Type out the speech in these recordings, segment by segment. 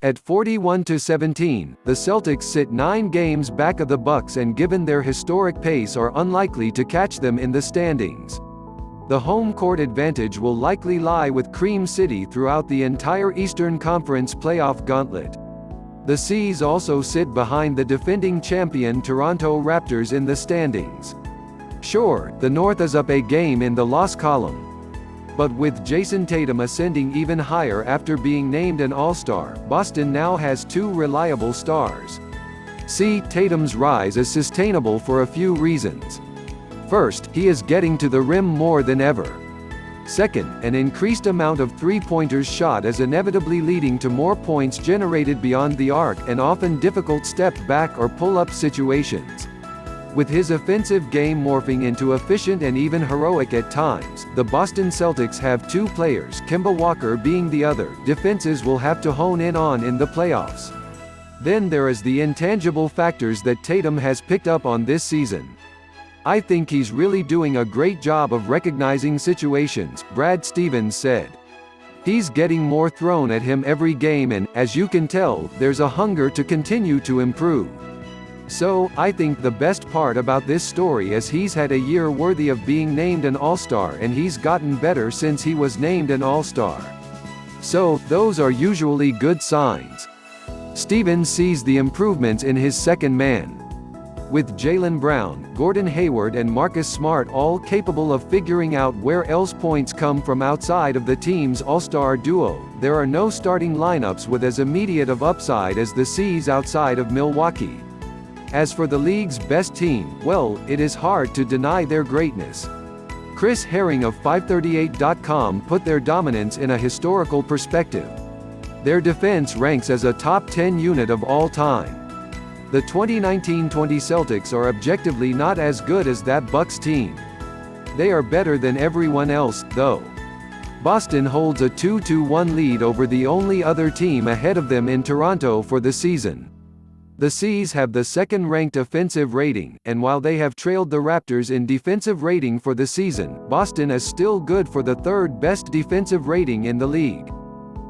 At 41-17, the Celtics sit 9 games back of the Bucks and given their historic pace are unlikely to catch them in the standings. The home court advantage will likely lie with Cream City throughout the entire Eastern Conference playoff gauntlet. The C's also sit behind the defending champion Toronto Raptors in the standings. Sure, the North is up a game in the loss column. But with Jason Tatum ascending even higher after being named an All-Star, Boston now has 2 reliable stars. See, Tatum's rise is sustainable for a few reasons. First, he is getting to the rim more than ever. Second, an increased amount of three-pointers shot is inevitably leading to more points generated beyond the arc and often difficult step-back or pull-up situations. With his offensive game morphing into efficient and even heroic at times, the Boston Celtics have 2 players, Kemba Walker being the other, defenses will have to hone in on in the playoffs. Then there is the intangible factors that Tatum has picked up on this season. I think he's really doing a great job of recognizing situations, Brad Stevens said. He's getting more thrown at him every game and, as you can tell, there's a hunger to continue to improve. So, I think the best part about this story is he's had a year worthy of being named an All-Star and he's gotten better since he was named an All-Star. So, those are usually good signs. Stevens sees the improvements in his second man. With Jaylen Brown, Gordon Hayward and Marcus Smart all capable of figuring out where else points come from outside of the team's All-Star duo, there are no starting lineups with as immediate of upside as the C's outside of Milwaukee. As for the league's best team, well, it is hard to deny their greatness. Chris Herring of 538.com put their dominance in a historical perspective. Their defense ranks as a top 10 unit of all time. The 2019-20 Celtics are objectively not as good as that Bucks team. They are better than everyone else, though. Boston holds a 2-1 lead over the only other team ahead of them in Toronto for the season. The C's have the second-ranked offensive rating, and while they have trailed the Raptors in defensive rating for the season, Boston is still good for the third-best defensive rating in the league.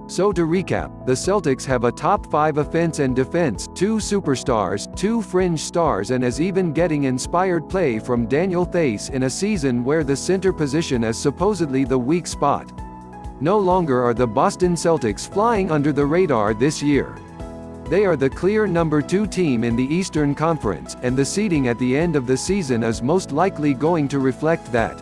So to recap, the Celtics have a top 5 offense and defense, 2 superstars, 2 fringe stars and is even getting inspired play from Daniel Theis in a season where the center position is supposedly the weak spot. No longer are the Boston Celtics flying under the radar this year. They are the clear number 2 team in the Eastern Conference, and the seeding at the end of the season is most likely going to reflect that.